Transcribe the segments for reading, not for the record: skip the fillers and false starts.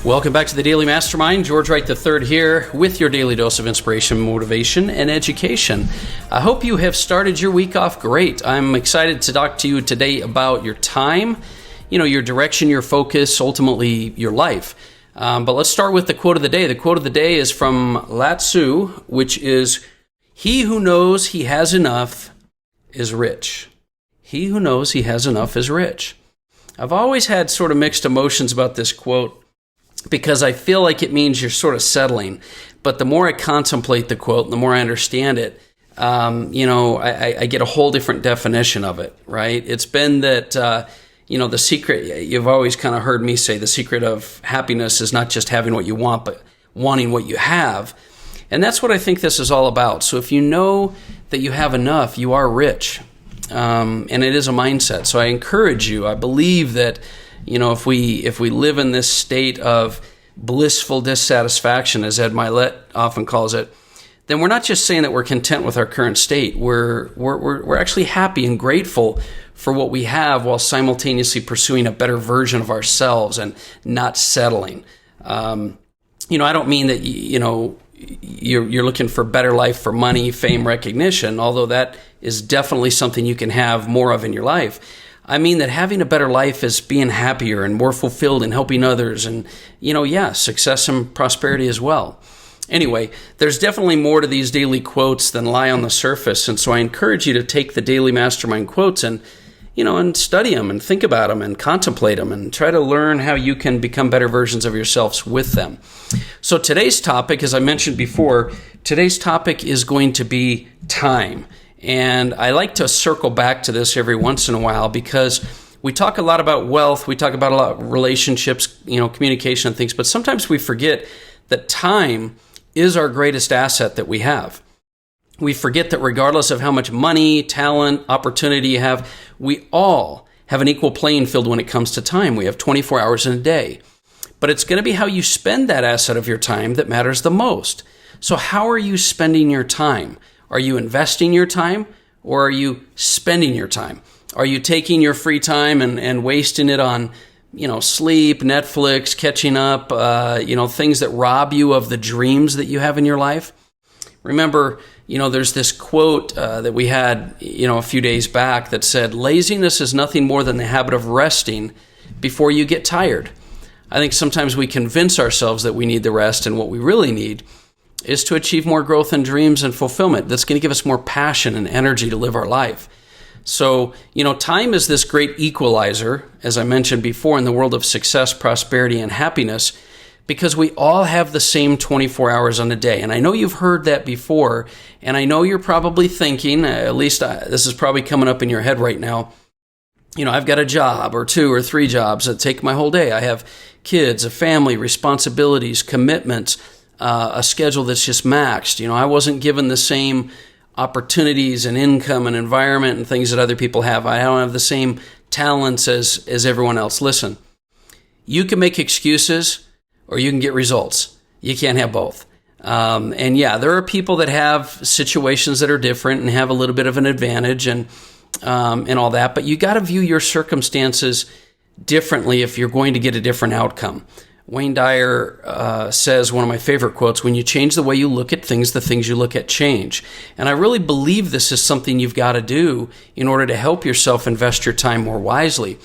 Welcome back to the Daily Mastermind. George Wright III here with your daily dose of inspiration, motivation, and education. I hope you have started your week off great. I'm excited to talk to you today about your time, your direction, your focus, ultimately your life. But let's start with the quote of the day. The quote of the day is from Lao Tzu, which is, "He who knows he has enough is rich." He who knows he has enough is rich. I've always had sort of mixed emotions about this quote, because I feel like it means you're sort of settling. But the more I contemplate the quote, the more I understand it, I get a whole different definition of it, right? It's been that, the secret, you've always kind of heard me say, the secret of happiness is not just having what you want, but wanting what you have. And that's what I think this is all about. So if you know that you have enough, you are rich. And it is a mindset. So I encourage you, I believe that if we live in this state of blissful dissatisfaction, as Ed Milet often calls it, then we're not just saying that we're content with our current state. We're actually happy and grateful for what we have, while simultaneously pursuing a better version of ourselves and not settling. I don't mean that you're looking for better life for money, fame, recognition, although that is definitely something you can have more of in your life. I mean that having a better life is being happier and more fulfilled and helping others and, success and prosperity as well. Anyway, there's definitely more to these daily quotes than lie on the surface. And so I encourage you to take the Daily Mastermind quotes and study them and think about them and contemplate them and try to learn how you can become better versions of yourselves with them. So today's topic, as I mentioned before, today's topic is going to be time. And I like to circle back to this every once in a while, because we talk a lot about wealth, we talk about a lot of relationships, communication and things, but sometimes we forget that time is our greatest asset that we have. We forget that regardless of how much money, talent, opportunity you have, we all have an equal playing field when it comes to time. We have 24 hours in a day. But it's going to be how you spend that asset of your time that matters the most. So how are you spending your time? Are you investing your time, or are you spending your time? Are you taking your free time and wasting it on, sleep, Netflix, catching up, things that rob you of the dreams that you have in your life? Remember, there's this quote that we had, a few days back that said, "Laziness is nothing more than the habit of resting before you get tired." I think sometimes we convince ourselves that we need the rest, and what we really need is to achieve more growth and dreams and fulfillment. That's going to give us more passion and energy to live our life. So, time is this great equalizer, as I mentioned before, in the world of success, prosperity, and happiness, because we all have the same 24 hours on a day. And I know you've heard that before, and I know you're probably thinking, at least this is probably coming up in your head right now, I've got a job or 2 or 3 jobs that take my whole day. I have kids, a family, responsibilities, commitments, a schedule that's just maxed. I wasn't given the same opportunities and income and environment and things that other people have. I don't have the same talents as everyone else. Listen, you can make excuses or you can get results. You can't have both. There are people that have situations that are different and have a little bit of an advantage and all that, but you got to view your circumstances differently if you're going to get a different outcome. Wayne Dyer says, one of my favorite quotes, "When you change the way you look at things, the things you look at change." And I really believe this is something you've got to do in order to help yourself invest your time more wisely.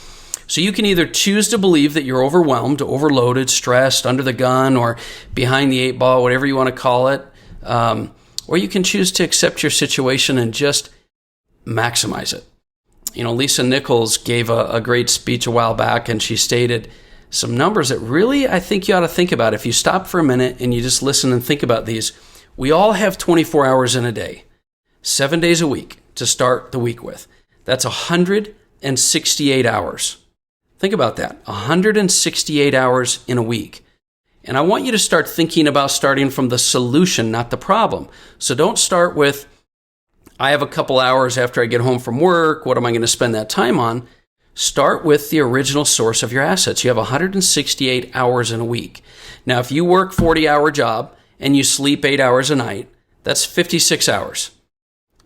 So you can either choose to believe that you're overwhelmed, overloaded, stressed, under the gun, or behind the 8 ball, whatever you want to call it, or you can choose to accept your situation and just maximize it. Lisa Nichols gave a great speech a while back, and she stated some numbers that really I think you ought to think about. If you stop for a minute and you just listen and think about these, we all have 24 hours in a day, 7 days a week to start the week with. That's 168 hours. Think about that, 168 hours in a week. And I want you to start thinking about starting from the solution, not the problem. So don't start with, I have a couple hours after I get home from work, what am I going to spend that time on? Start with the original source of your assets. You have 168 hours in a week. Now, if you work 40-hour job and you sleep 8 hours a night, that's 56 hours,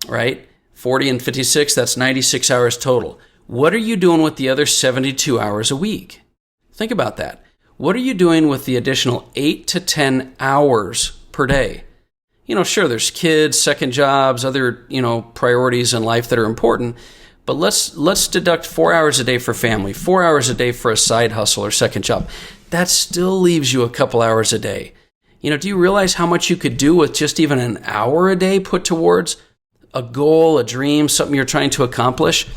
right? 40 and 56, that's 96 hours total. What are you doing with the other 72 hours a week? Think about that. What are you doing with the additional 8 to 10 hours per day? Sure, there's kids, second jobs, other, priorities in life that are important, but let's deduct 4 hours a day for family, 4 hours a day for a side hustle or second job. That still leaves you a couple hours a day. Do you realize how much you could do with just even an hour a day put towards a goal, a dream, something you're trying to accomplish?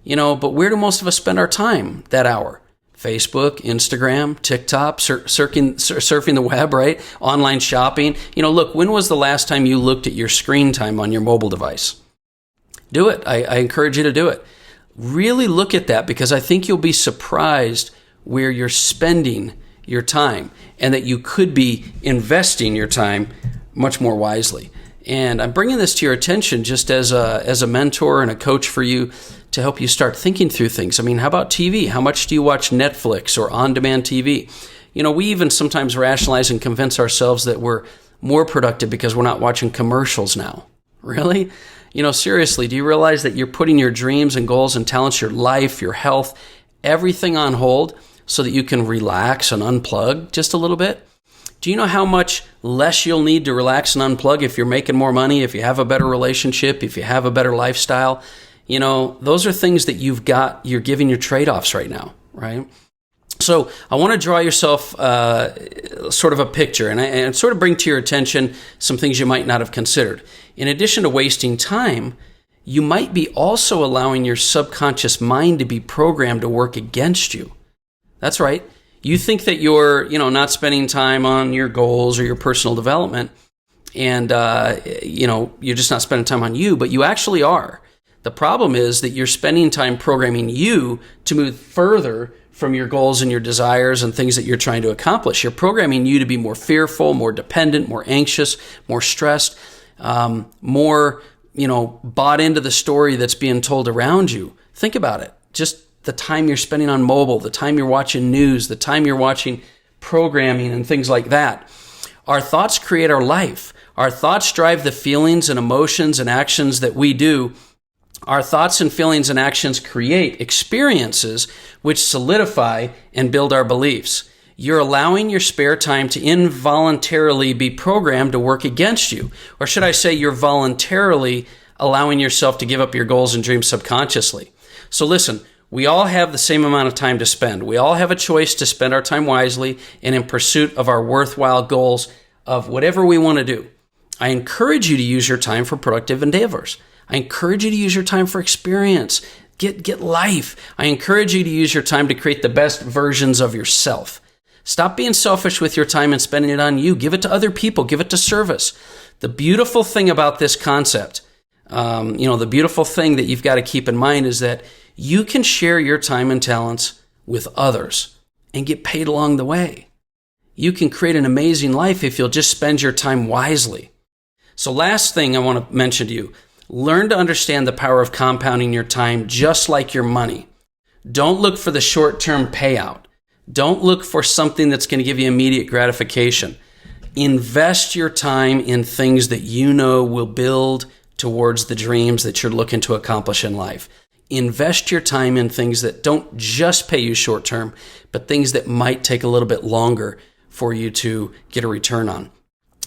But where do most of us spend our time that hour? Facebook, Instagram, TikTok, surfing the web, right? Online shopping. Look, when was the last time you looked at your screen time on your mobile device? Do it. I encourage you to do it. Really look at that, because I think you'll be surprised where you're spending your time and that you could be investing your time much more wisely. And I'm bringing this to your attention just as a mentor and a coach for you to help you start thinking through things. I mean, how about TV? How much do you watch Netflix or on-demand TV? We even sometimes rationalize and convince ourselves that we're more productive because we're not watching commercials now. Really? Seriously, do you realize that you're putting your dreams and goals and talents, your life, your health, everything on hold so that you can relax and unplug just a little bit? Do you know how much less you'll need to relax and unplug if you're making more money, if you have a better relationship, if you have a better lifestyle? Those are things that you're giving your trade-offs right now, right? So I want to draw yourself sort of a picture and sort of bring to your attention some things you might not have considered. In addition to wasting time, you might be also allowing your subconscious mind to be programmed to work against you. That's right. You think that you're, not spending time on your goals or your personal development, and, you're just not spending time on you, but you actually are. The problem is that you're spending time programming you to move further from your goals and your desires and things that you're trying to accomplish. You're programming you to be more fearful, more dependent, more anxious, more stressed, more, bought into the story that's being told around you. Think about it. Just the time you're spending on mobile, the time you're watching news, the time you're watching programming and things like that. Our thoughts create our life. Our thoughts drive the feelings and emotions and actions that we do. Our thoughts and feelings and actions create experiences which solidify and build our beliefs. You're allowing your spare time to involuntarily be programmed to work against you. Or should I say, you're voluntarily allowing yourself to give up your goals and dreams subconsciously. So listen, we all have the same amount of time to spend. We all have a choice to spend our time wisely and in pursuit of our worthwhile goals of whatever we want to do. I encourage you to use your time for productive endeavors. I encourage you to use your time for experience. Get life. I encourage you to use your time to create the best versions of yourself. Stop being selfish with your time and spending it on you. Give it to other people. Give it to service. The beautiful thing about this concept, the beautiful thing that you've got to keep in mind is that you can share your time and talents with others and get paid along the way. You can create an amazing life if you'll just spend your time wisely. So last thing I want to mention to you, learn to understand the power of compounding your time just like your money. Don't look for the short-term payout. Don't look for something that's going to give you immediate gratification. Invest your time in things that you know will build towards the dreams that you're looking to accomplish in life. Invest your time in things that don't just pay you short-term, but things that might take a little bit longer for you to get a return on.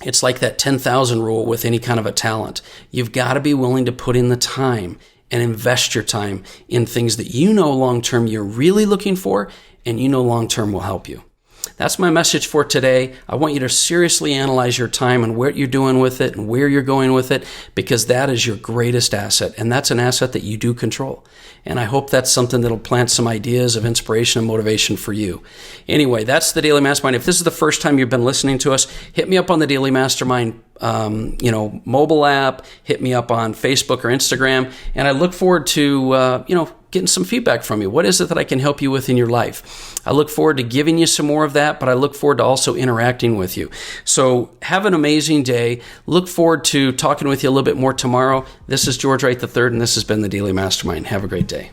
It's like that 10,000 rule with any kind of a talent. You've got to be willing to put in the time and invest your time in things that you know long-term you're really looking for and you know long-term will help you. That's my message for today. I want you to seriously analyze your time and what you're doing with it and where you're going with it, because that is your greatest asset, and that's an asset that you do control. And I hope that's something that'll plant some ideas of inspiration and motivation for you. Anyway, that's the Daily Mastermind. If this is the first time you've been listening to us, hit me up on the Daily Mastermind mobile app, hit me up on Facebook or Instagram, and I look forward to getting some feedback from you. What is it that I can help you with in your life? I look forward to giving you some more of that, but I look forward to also interacting with you. So have an amazing day. Look forward to talking with you a little bit more tomorrow. This is George Wright III, and this has been the Daily Mastermind. Have a great day.